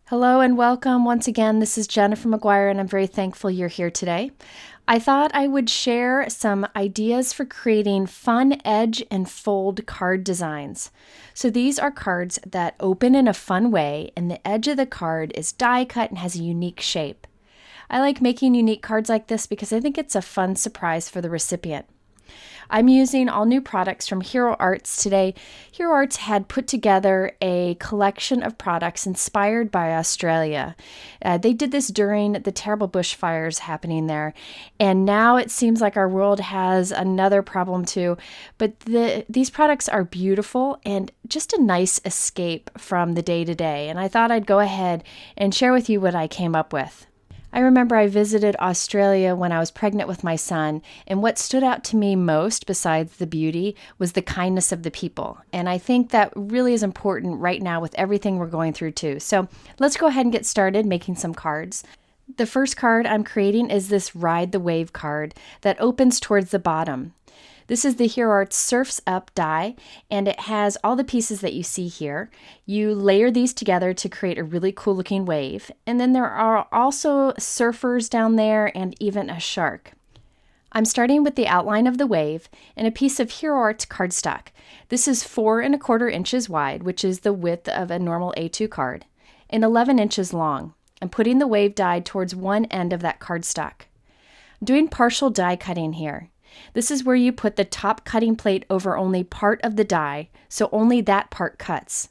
Hello and welcome once again. This is Jennifer McGuire, and I'm very thankful you're here today. I thought I would share some ideas for creating fun edge and fold card designs. So these are cards that open in a fun way, and the edge of the card is die cut and has a unique shape. I like making unique cards like this because I think it's a fun surprise for the recipient. I'm using all new products from Hero Arts today. Hero Arts had put together a collection of products inspired by Australia. They did this during the terrible bushfires happening there, and now it seems like our world has another problem too. But these products are beautiful and just a nice escape from the day-to-day, and I thought I'd go ahead and share with you what I came up with. I remember I visited Australia when I was pregnant with my son, and what stood out to me most, besides the beauty, was the kindness of the people. And I think that really is important right now with everything we're going through too. So let's go ahead and get started making some cards. The first card I'm creating is this Ride the Wave card that opens towards the bottom. This is the Hero Arts Surfs Up die, and it has all the pieces that you see here. You layer these together to create a really cool looking wave, and then there are also surfers down there and even a shark. I'm starting with the outline of the wave and a piece of Hero Arts cardstock. This is 4¼ inches wide, which is the width of a normal A2 card, and 11 inches long. I'm putting the wave die towards one end of that cardstock. I'm doing partial die cutting here. This is where you put the top cutting plate over only part of the die, so only that part cuts.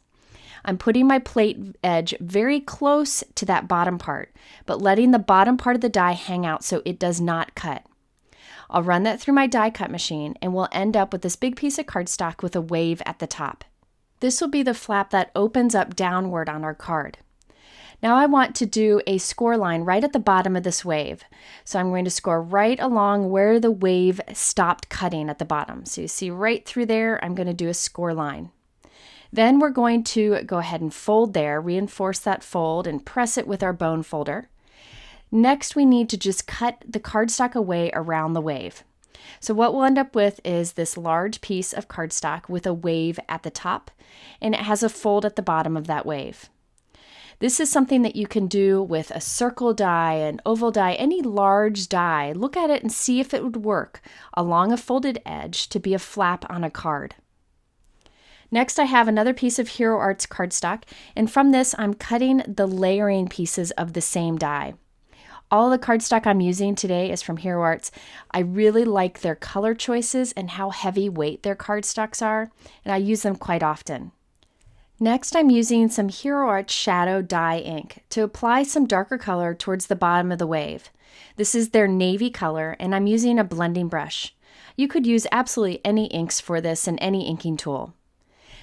I'm putting my plate edge very close to that bottom part, but letting the bottom part of the die hang out so it does not cut. I'll run that through my die cut machine, and we'll end up with this big piece of cardstock with a wave at the top. This will be the flap that opens up downward on our card. Now I want to do a score line right at the bottom of this wave. So I'm going to score right along where the wave stopped cutting at the bottom. So you see right through there, I'm going to do a score line. Then we're going to go ahead and fold there, reinforce that fold and press it with our bone folder. Next, we need to just cut the cardstock away around the wave. So what we'll end up with is this large piece of cardstock with a wave at the top, and it has a fold at the bottom of that wave. This is something that you can do with a circle die, an oval die, any large die. Look at it and see if it would work along a folded edge to be a flap on a card. Next, I have another piece of Hero Arts cardstock, and from this I'm cutting the layering pieces of the same die. All the cardstock I'm using today is from Hero Arts. I really like their color choices and how heavyweight their cardstocks are, and I use them quite often. Next, I'm using some Hero Arts Shadow Dye ink to apply some darker color towards the bottom of the wave. This is their navy color, and I'm using a blending brush. You could use absolutely any inks for this and any inking tool.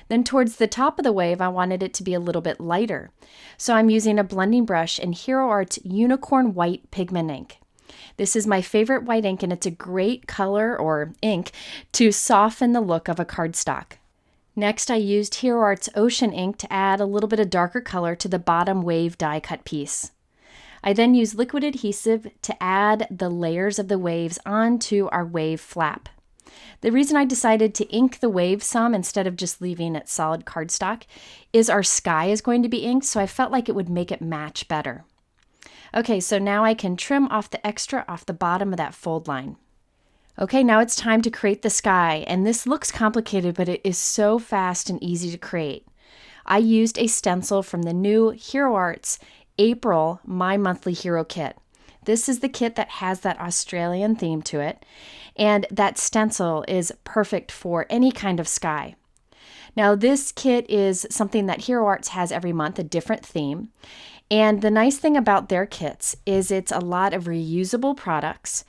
Then towards the top of the wave, I wanted it to be a little bit lighter. So I'm using a blending brush in Hero Arts Unicorn White Pigment ink. This is my favorite white ink, and it's a great color or ink to soften the look of a cardstock. Next, I used Hero Arts Ocean ink to add a little bit of darker color to the bottom wave die cut piece. I then used liquid adhesive to add the layers of the waves onto our wave flap. The reason I decided to ink the wave some instead of just leaving it solid cardstock is our sky is going to be inked, so I felt like it would make it match better. Okay, so now I can trim off the extra off the bottom of that fold line. Okay, now it's time to create the sky, and this looks complicated, but it is so fast and easy to create. I used a stencil from the new Hero Arts April My Monthly Hero Kit. This is the kit that has that Australian theme to it, and that stencil is perfect for any kind of sky. Now, this kit is something that Hero Arts has every month, a different theme. And the nice thing about their kits is it's a lot of reusable products,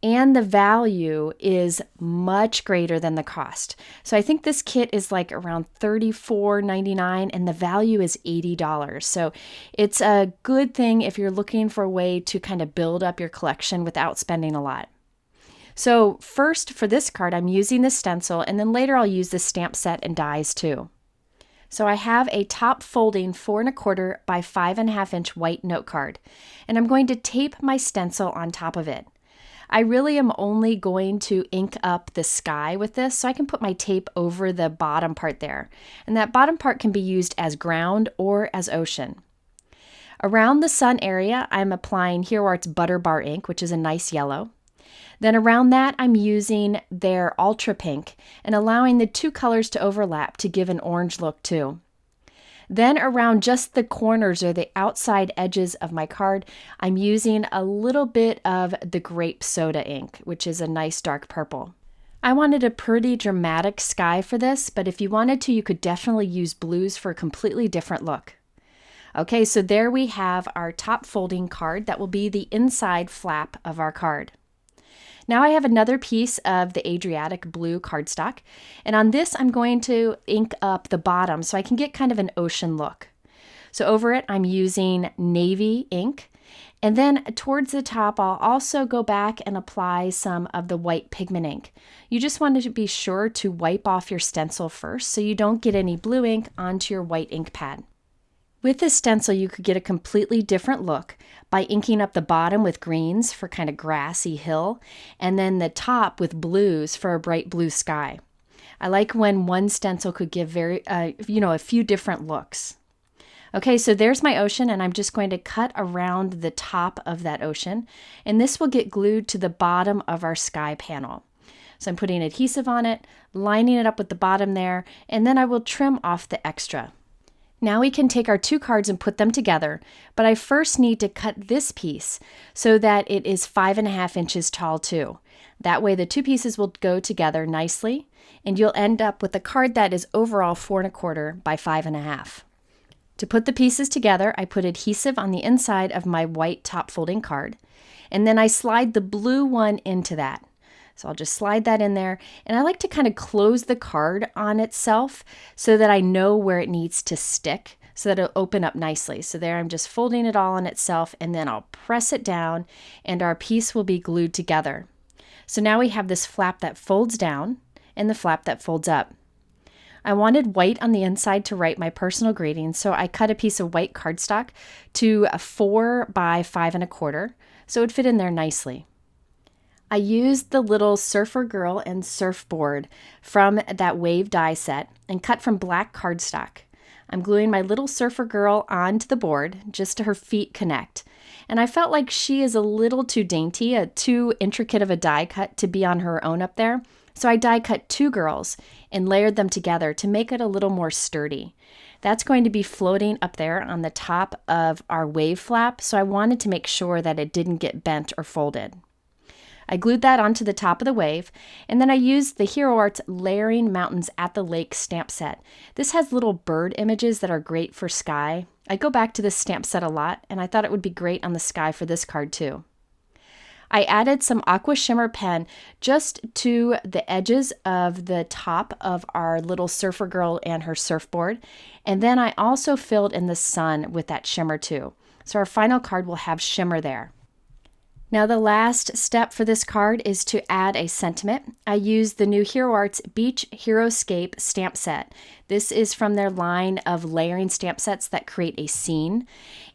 and the value is much greater than the cost. So I think this kit is like around $34.99 and the value is $80. So it's a good thing if you're looking for a way to kind of build up your collection without spending a lot. So first for this card, I'm using the stencil, and then later I'll use the stamp set and dies too. So I have a top folding 4¼ by 5½ inch white note card, and I'm going to tape my stencil on top of it. I really am only going to ink up the sky with this, so I can put my tape over the bottom part there. And that bottom part can be used as ground or as ocean. Around the sun area, I'm applying Hero Art's Butter Bar ink, which is a nice yellow. Then around that, I'm using their Ultra Pink and allowing the two colors to overlap to give an orange look too. Then around just the corners or the outside edges of my card, I'm using a little bit of the Grape Soda ink, which is a nice dark purple. I wanted a pretty dramatic sky for this, but if you wanted to, you could definitely use blues for a completely different look. Okay, so there we have our top folding card that will be the inside flap of our card. Now I have another piece of the Adriatic blue cardstock, and on this I'm going to ink up the bottom so I can get kind of an ocean look. So over it I'm using navy ink, and then towards the top I'll also go back and apply some of the white pigment ink. You just want to be sure to wipe off your stencil first so you don't get any blue ink onto your white ink pad. With this stencil, you could get a completely different look by inking up the bottom with greens for kind of grassy hill, and then the top with blues for a bright blue sky. I like when one stencil could give a few different looks. Okay, so there's my ocean, and I'm just going to cut around the top of that ocean, and this will get glued to the bottom of our sky panel. So I'm putting adhesive on it, lining it up with the bottom there, and then I will trim off the extra. Now we can take our two cards and put them together, but I first need to cut this piece so that it is 5.5 inches tall too. That way the two pieces will go together nicely, and you'll end up with a card that is overall 4.25 by 5.5. To put the pieces together, I put adhesive on the inside of my white top folding card, and then I slide the blue one into that. So I'll just slide that in there, and I like to kind of close the card on itself so that I know where it needs to stick so that it'll open up nicely. So there I'm just folding it all on itself, and then I'll press it down and our piece will be glued together. So now we have this flap that folds down and the flap that folds up. I wanted white on the inside to write my personal greeting, so I cut a piece of white cardstock to a 4 by 5.25 so it would fit in there nicely. I used the little Surfer Girl and Surfboard from that wave die set and cut from black cardstock. I'm gluing my little Surfer Girl onto the board just to her feet connect. And I felt like she is a little too dainty, too intricate of a die cut to be on her own up there. So I die cut two girls and layered them together to make it a little more sturdy. That's going to be floating up there on the top of our wave flap, so I wanted to make sure that it didn't get bent or folded. I glued that onto the top of the wave, and then I used the Hero Arts Layering Mountains at the Lake stamp set. This has little bird images that are great for sky. I go back to this stamp set a lot, and I thought it would be great on the sky for this card too. I added some Aqua Shimmer pen just to the edges of the top of our little Surfer Girl and her surfboard, and then I also filled in the sun with that shimmer too. So our final card will have shimmer there. Now the last step for this card is to add a sentiment. I used the new Hero Arts Beach Heroscape stamp set. This is from their line of layering stamp sets that create a scene.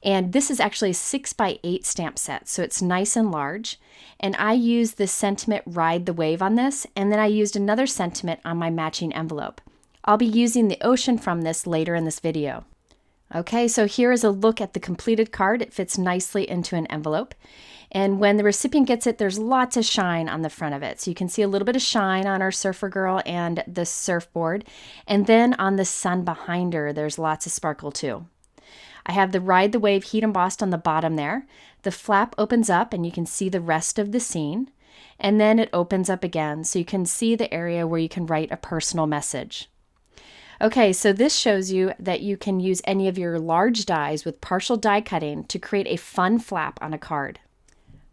And this is actually a 6 by 8 stamp set, so it's nice and large. And I used the sentiment Ride the Wave on this, and then I used another sentiment on my matching envelope. I'll be using the ocean from this later in this video. Okay, so here is a look at the completed card. It fits nicely into an envelope. And when the recipient gets it, there's lots of shine on the front of it. So you can see a little bit of shine on our Surfer Girl and the surfboard. And then on the sun behind her, there's lots of sparkle too. I have the Ride the Wave heat embossed on the bottom there. The flap opens up and you can see the rest of the scene. And then it opens up again so you can see the area where you can write a personal message. Okay, so this shows you that you can use any of your large dies with partial die cutting to create a fun flap on a card.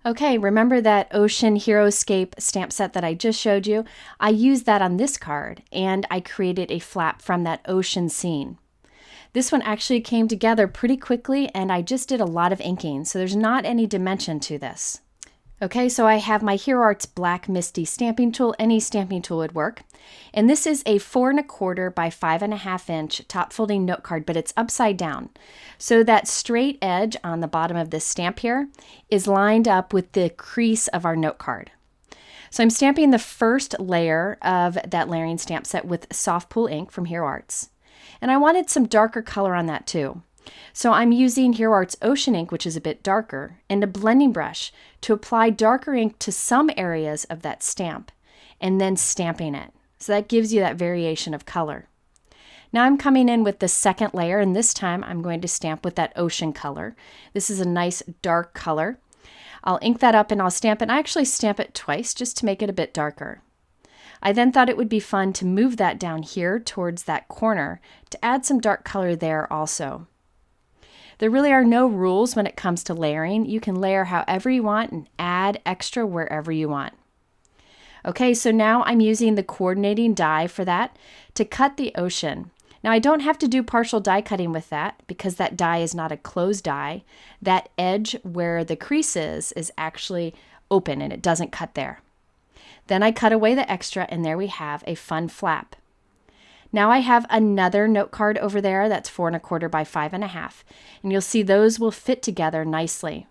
Okay, remember that Ocean Heroscape stamp set that I just showed you? I used that on this card, and I created a flap from that ocean scene. This one actually came together pretty quickly, and I just did a lot of inking, so there's not any dimension to this. Okay, so I have my Hero Arts Black MISTI stamping tool. Any stamping tool would work. And this is a 4.25 by 5.5 inch top folding note card, but it's upside down. So that straight edge on the bottom of this stamp here is lined up with the crease of our note card. So I'm stamping the first layer of that layering stamp set with soft pool ink from Hero Arts. And I wanted some darker color on that too. So I'm using Hero Art's Ocean ink, which is a bit darker, and a blending brush to apply darker ink to some areas of that stamp, and then stamping it. So that gives you that variation of color. Now I'm coming in with the second layer, and this time I'm going to stamp with that ocean color. This is a nice dark color. I'll ink that up and I'll stamp it. I actually stamp it twice just to make it a bit darker. I then thought it would be fun to move that down here towards that corner to add some dark color there also. There really are no rules when it comes to layering. You can layer however you want and add extra wherever you want. Okay, so now I'm using the coordinating die for that to cut the ocean. Now I don't have to do partial die cutting with that because that die is not a closed die. That edge where the crease is actually open and it doesn't cut there. Then I cut away the extra and there we have a fun flap. Now I have another note card over there that's 4 1/4 by 5 1/2, and you'll see those will fit together nicely.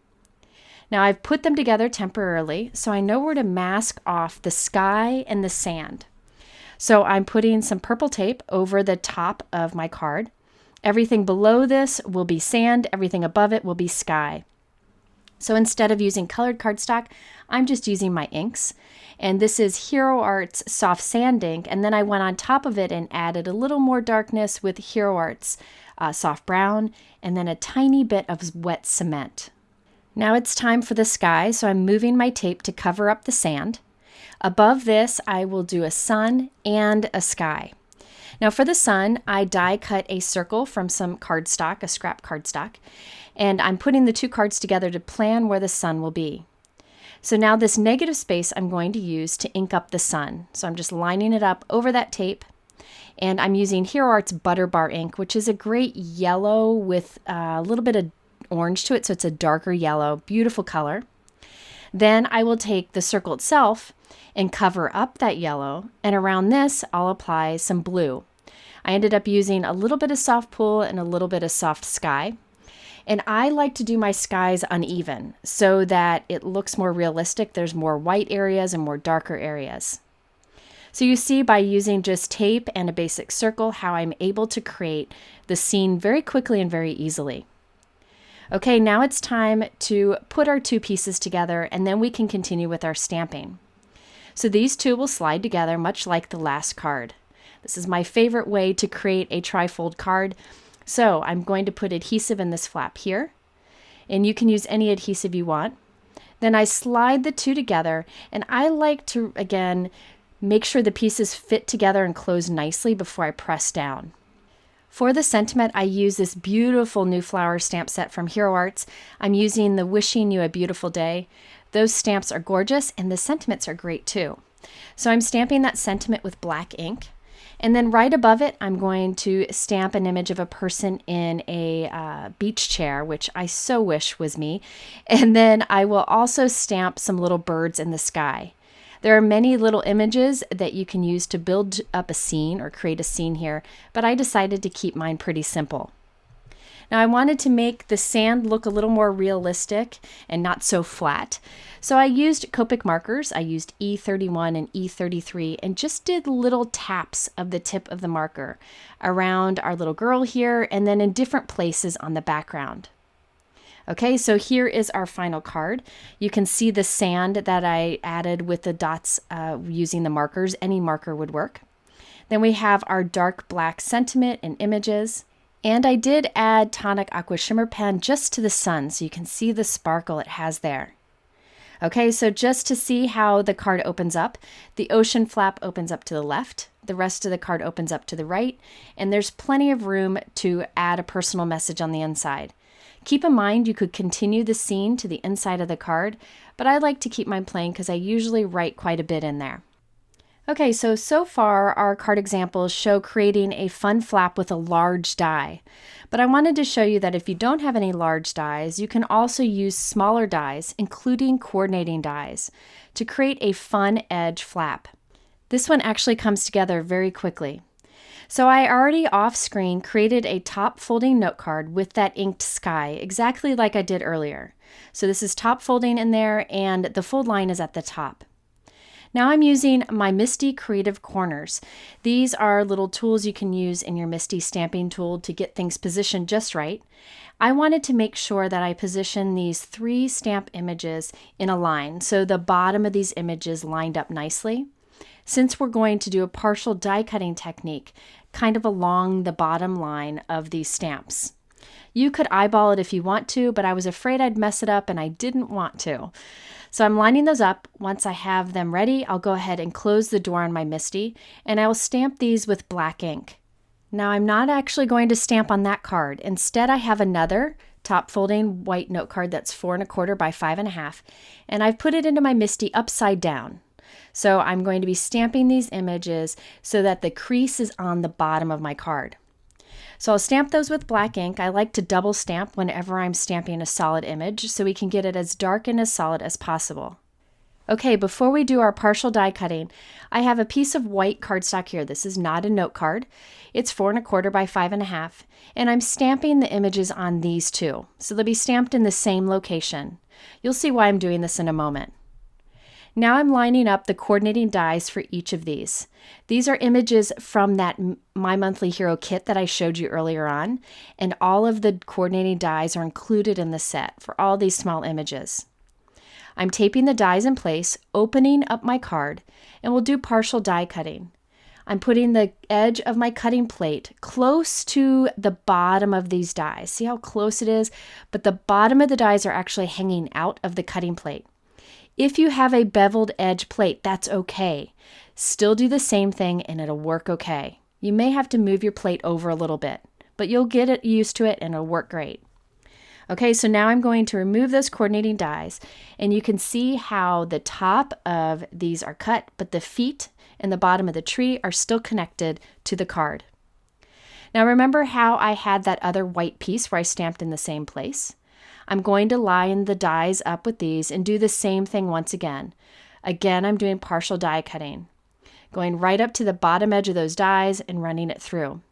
Now I've put them together temporarily so I know where to mask off the sky and the sand. So I'm putting some purple tape over the top of my card. Everything below this will be sand, everything above it will be sky. So instead of using colored cardstock, I'm just using my inks. And this is Hero Art's Soft Sand ink, and then I went on top of it and added a little more darkness with Hero Art's Soft Brown, and then a tiny bit of wet cement. Now it's time for the sky, so I'm moving my tape to cover up the sand. Above this, I will do a sun and a sky. Now for the sun, I die cut a circle from some cardstock, a scrap cardstock, and I'm putting the two cards together to plan where the sun will be. So now this negative space I'm going to use to ink up the sun. So I'm just lining it up over that tape, and I'm using Hero Art's Butter Bar ink, which is a great yellow with a little bit of orange to it, so it's a darker yellow, beautiful color. Then I will take the circle itself and cover up that yellow, and around this I'll apply some blue. I ended up using a little bit of soft pool and a little bit of soft sky. And I like to do my skies uneven so that it looks more realistic. There's more white areas and more darker areas. So you see by using just tape and a basic circle how I'm able to create the scene very quickly and very easily. Okay, now it's time to put our two pieces together and then we can continue with our stamping. So these two will slide together much like the last card. This is my favorite way to create a trifold card. So I'm going to put adhesive in this flap here, and you can use any adhesive you want. Then I slide the two together, and I like to, again, make sure the pieces fit together and close nicely before I press down. For the sentiment, I use this beautiful new flower stamp set from Hero Arts. I'm using the Wishing You a Beautiful Day. Those stamps are gorgeous, and the sentiments are great too. So I'm stamping that sentiment with black ink. And then right above it, I'm going to stamp an image of a person in a beach chair, which I so wish was me. And then I will also stamp some little birds in the sky. There are many little images that you can use to build up a scene or create a scene here, but I decided to keep mine pretty simple. Now I wanted to make the sand look a little more realistic and not so flat. So I used Copic markers. I used E31 and E33 and just did little taps of the tip of the marker around our little girl here and then in different places on the background. Okay, so here is our final card. You can see the sand that I added with the dots using the markers. Any marker would work. Then we have our dark black sentiment and images. And I did add Tonic Aqua Shimmer pen just to the sun so you can see the sparkle it has there. Okay, so just to see how the card opens up, the ocean flap opens up to the left, the rest of the card opens up to the right, and there's plenty of room to add a personal message on the inside. Keep in mind you could continue the scene to the inside of the card, but I like to keep mine plain because I usually write quite a bit in there. Okay, so far our card examples show creating a fun flap with a large die. But I wanted to show you that if you don't have any large dies, you can also use smaller dies, including coordinating dies, to create a fun edge flap. This one actually comes together very quickly. So I already off screen created a top folding note card with that inked sky, exactly like I did earlier. So this is top folding in there and the fold line is at the top. Now I'm using my MISTI Creative Corners. These are little tools you can use in your MISTI stamping tool to get things positioned just right. I wanted to make sure that I position these 3 stamp images in a line so the bottom of these images lined up nicely. Since we're going to do a partial die cutting technique kind of along the bottom line of these stamps. You could eyeball it if you want to, but I was afraid I'd mess it up and I didn't want to. So I'm lining those up. Once I have them ready, I'll go ahead and close the door on my MISTI, and I will stamp these with black ink. Now I'm not actually going to stamp on that card. Instead, I have another top folding white note card that's 4 1/4 by 5 1/2, and I've put it into my MISTI upside down. So I'm going to be stamping these images so that the crease is on the bottom of my card. So I'll stamp those with black ink. I like to double stamp whenever I'm stamping a solid image so we can get it as dark and as solid as possible. Okay, before we do our partial die cutting, I have a piece of white cardstock here. This is not a note card. It's 4 1/4 by 5 1/2, and I'm stamping the images on these two. So they'll be stamped in the same location. You'll see why I'm doing this in a moment. Now I'm lining up the coordinating dies for each of these. These are images from that My Monthly Hero kit that I showed you earlier on, and all of the coordinating dies are included in the set for all these small images. I'm taping the dies in place, opening up my card, and we'll do partial die cutting. I'm putting the edge of my cutting plate close to the bottom of these dies. See how close it is? But the bottom of the dies are actually hanging out of the cutting plate. If you have a beveled edge plate, that's okay. Still do the same thing and it'll work okay. You may have to move your plate over a little bit, but you'll get used to it and it'll work great. Okay, so now I'm going to remove those coordinating dies, and you can see how the top of these are cut, but the feet and the bottom of the tree are still connected to the card. Now remember how I had that other white piece where I stamped in the same place? I'm going to line the dies up with these and do the same thing once again. Again, I'm doing partial die cutting, going right up to the bottom edge of those dies and running it through.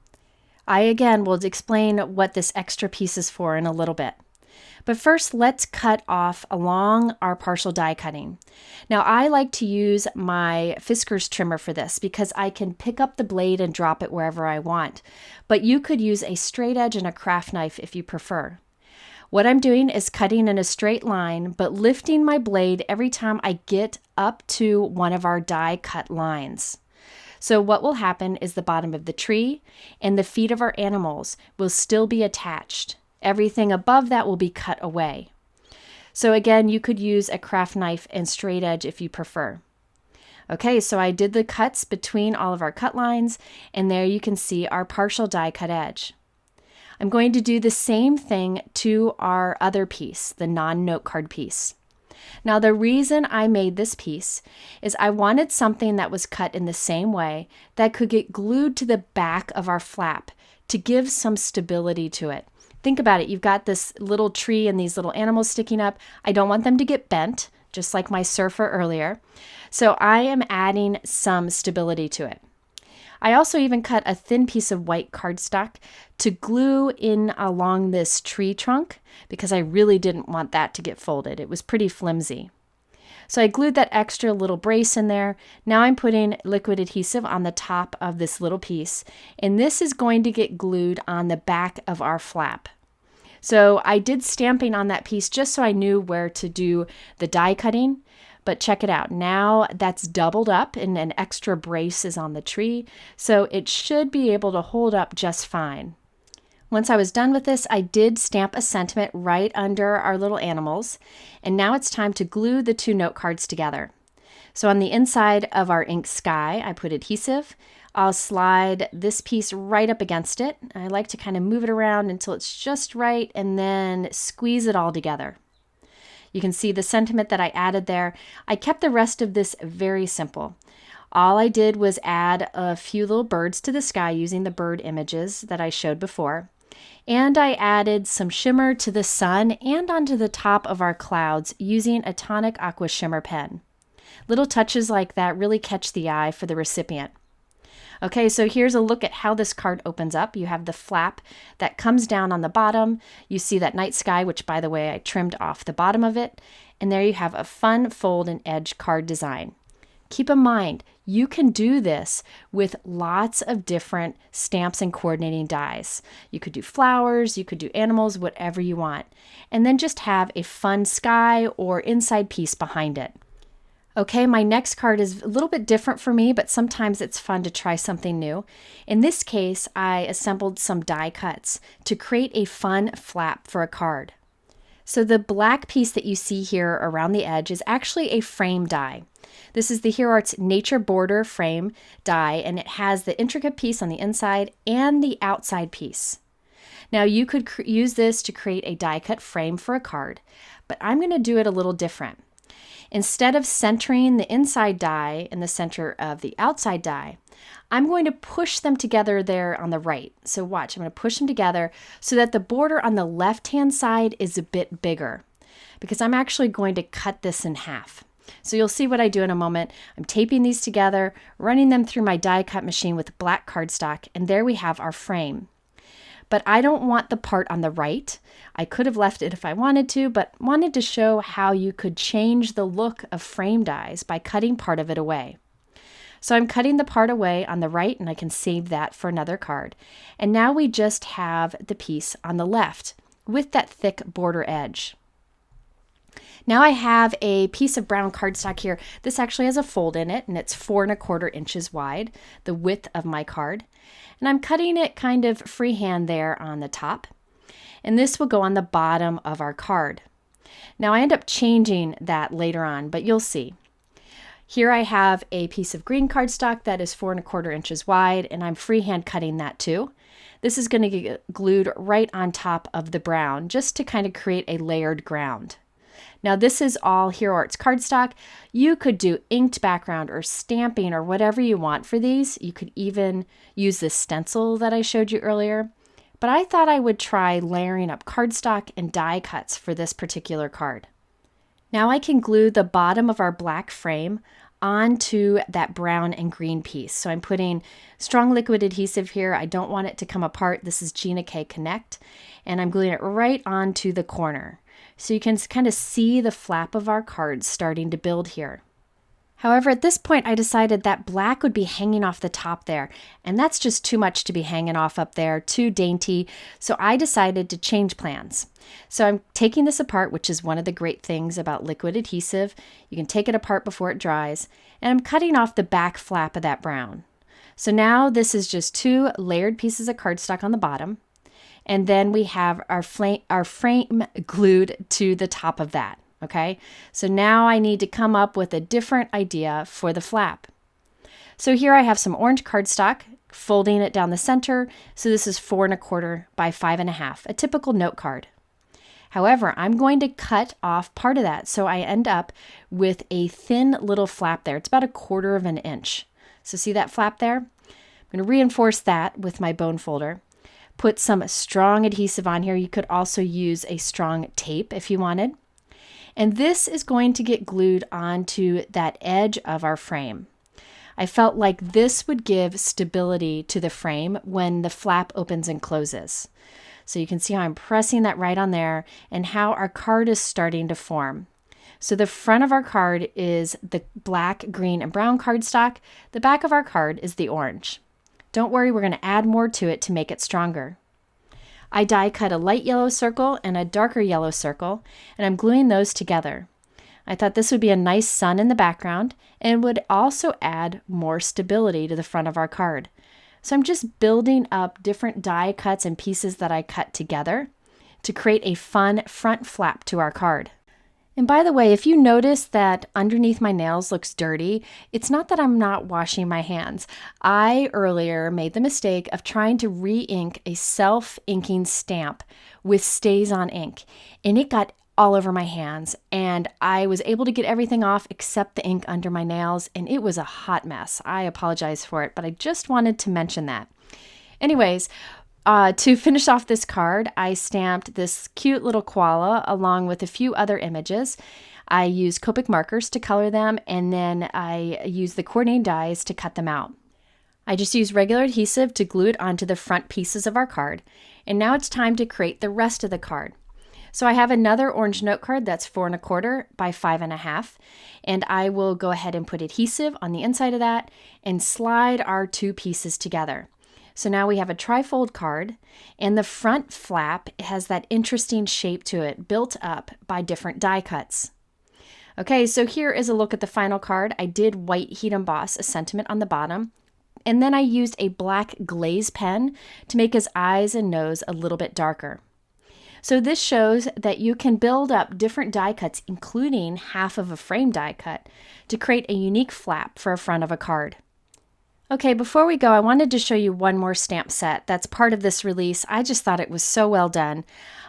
I again will explain what this extra piece is for in a little bit. But first, let's cut off along our partial die cutting. Now, I like to use my Fiskars trimmer for this because I can pick up the blade and drop it wherever I want. But you could use a straight edge and a craft knife if you prefer. What I'm doing is cutting in a straight line, but lifting my blade every time I get up to one of our die cut lines. So what will happen is the bottom of the tree and the feet of our animals will still be attached. Everything above that will be cut away. So again, you could use a craft knife and straight edge if you prefer. Okay, so I did the cuts between all of our cut lines, and there you can see our partial die cut edge. I'm going to do the same thing to our other piece, the non-note card piece. Now the reason I made this piece is I wanted something that was cut in the same way that could get glued to the back of our flap to give some stability to it. Think about it. You've got this little tree and these little animals sticking up. I don't want them to get bent, just like my surfer earlier. So I am adding some stability to it. I also even cut a thin piece of white cardstock to glue in along this tree trunk because I really didn't want that to get folded. It was pretty flimsy. So I glued that extra little brace in there. Now I'm putting liquid adhesive on the top of this little piece, and this is going to get glued on the back of our flap. So I did stamping on that piece just so I knew where to do the die cutting. But check it out. Now that's doubled up and an extra brace is on the tree, so it should be able to hold up just fine. Once I was done with this, I did stamp a sentiment right under our little animals, and now it's time to glue the 2 note cards together. So on the inside of our ink sky, I put adhesive. I'll slide this piece right up against it. I like to kind of move it around until it's just right and then squeeze it all together. You can see the sentiment that I added there. I kept the rest of this very simple. All I did was add a few little birds to the sky using the bird images that I showed before. And I added some shimmer to the sun and onto the top of our clouds using a Tonic Aqua shimmer pen. Little touches like that really catch the eye for the recipient. Okay, so here's a look at how this card opens up. You have the flap that comes down on the bottom. You see that night sky, which by the way, I trimmed off the bottom of it. And there you have a fun fold and edge card design. keep in mind, you can do this with lots of different stamps and coordinating dies. You could do flowers, you could do animals, whatever you want, and then just have a fun sky or inside piece behind it. Okay, my next card is a little bit different for me, but sometimes it's fun to try something new. In this case, I assembled some die cuts to create a fun flap for a card. So the black piece that you see here around the edge is actually a frame die. This is the Hero Arts Nature Border Frame die, and it has the intricate piece on the inside and the outside piece. Now you could use this to create a die cut frame for a card, but I'm going to do it a little different. Instead of centering the inside die in the center of the outside die, I'm going to push them together there on the right. So watch, I'm going to push them together so that the border on the left-hand side is a bit bigger, because I'm actually going to cut this in half. So you'll see what I do in a moment. I'm taping these together, running them through my die cut machine with black cardstock, and there we have our frame. But I don't want the part on the right. I could have left it if I wanted to, but wanted to show how you could change the look of frame dies by cutting part of it away. So I'm cutting the part away on the right, and I can save that for another card. And now we just have the piece on the left with that thick border edge. Now I have a piece of brown cardstock here. This actually has a fold in it, and it's 4 1/4 inches wide, the width of my card. And I'm cutting it kind of freehand there on the top. And this will go on the bottom of our card. Now I end up changing that later on, but you'll see. Here I have a piece of green cardstock that is 4 1/4 inches wide, and I'm freehand cutting that too. This is going to get glued right on top of the brown, just to kind of create a layered ground. Now this is all Hero Arts cardstock. You could do inked background or stamping or whatever you want for these. You could even use this stencil that I showed you earlier. But I thought I would try layering up cardstock and die cuts for this particular card. Now I can glue the bottom of our black frame onto that brown and green piece. So I'm putting strong liquid adhesive here. I don't want it to come apart. This is Gina K Connect, and I'm gluing it right onto the corner. So you can kind of see the flap of our cards starting to build here. However, at this point, I decided that black would be hanging off the top there, and that's just too much to be hanging off up there, too dainty, so I decided to change plans. So I'm taking this apart, which is one of the great things about liquid adhesive. You can take it apart before it dries, and I'm cutting off the back flap of that brown. So now this is just 2 layered pieces of cardstock on the bottom, and then we have our frame glued to the top of that. Okay, so now I need to come up with a different idea for the flap. So here I have some orange cardstock, folding it down the center. So this is 4 1/4 by 5 1/2, a typical note card. However, I'm going to cut off part of that, so I end up with a thin little flap there. It's about 1/4 inch. So see that flap there? I'm going to reinforce that with my bone folder. Put some strong adhesive on here. You could also use a strong tape if you wanted. And this is going to get glued onto that edge of our frame. I felt like this would give stability to the frame when the flap opens and closes. So you can see how I'm pressing that right on there and how our card is starting to form. So the front of our card is the black, green, and brown cardstock. The back of our card is the orange. Don't worry, we're going to add more to it to make it stronger. I die cut a light yellow circle and a darker yellow circle, and I'm gluing those together. I thought this would be a nice sun in the background and would also add more stability to the front of our card. So I'm just building up different die cuts and pieces that I cut together to create a fun front flap to our card. And by the way, if you notice that underneath my nails looks dirty, it's not that I'm not washing my hands. I earlier made the mistake of trying to re-ink a self-inking stamp with StazOn ink, and it got all over my hands, and I was able to get everything off except the ink under my nails, and it was a hot mess. I apologize for it, but I just wanted to mention that. Anyways, to finish off this card, I stamped this cute little koala along with a few other images. I used Copic markers to color them, and then I used the coordinating dies to cut them out. I just used regular adhesive to glue it onto the front pieces of our card, and now it's time to create the rest of the card. So I have another orange note card that's 4 1/4 by 5 1/2, and I will go ahead and put adhesive on the inside of that and slide our two pieces together. So now we have a trifold card, and the front flap has that interesting shape to it built up by different die cuts. Okay, so here is a look at the final card. I did white heat emboss a sentiment on the bottom, and then I used a black glaze pen to make his eyes and nose a little bit darker. So this shows that you can build up different die cuts, including half of a frame die cut, to create a unique flap for a front of a card. Okay, before we go, I wanted to show you one more stamp set that's part of this release. I just thought it was so well done.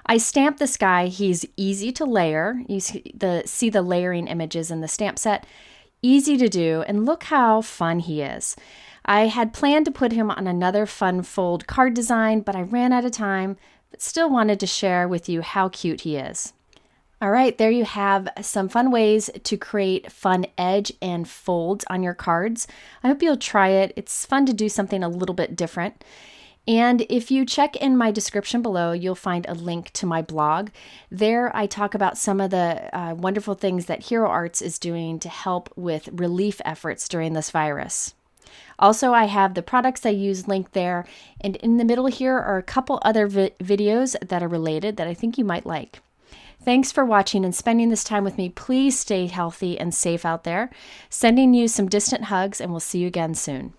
I stamped this guy. He's easy to layer. You see the layering images in the stamp set. Easy to do, and look how fun he is. I had planned to put him on another fun fold card design, but I ran out of time, but still wanted to share with you how cute he is. All right, there you have some fun ways to create fun edge and folds on your cards. I hope you'll try it. It's fun to do something a little bit different. And if you check in my description below, you'll find a link to my blog. There I talk about some of the wonderful things that Hero Arts is doing to help with relief efforts during this virus. Also, I have the products I use linked there, and in the middle here are a couple other videos that are related that I think you might like. Thanks for watching and spending this time with me. Please stay healthy and safe out there. Sending you some distant hugs, and we'll see you again soon.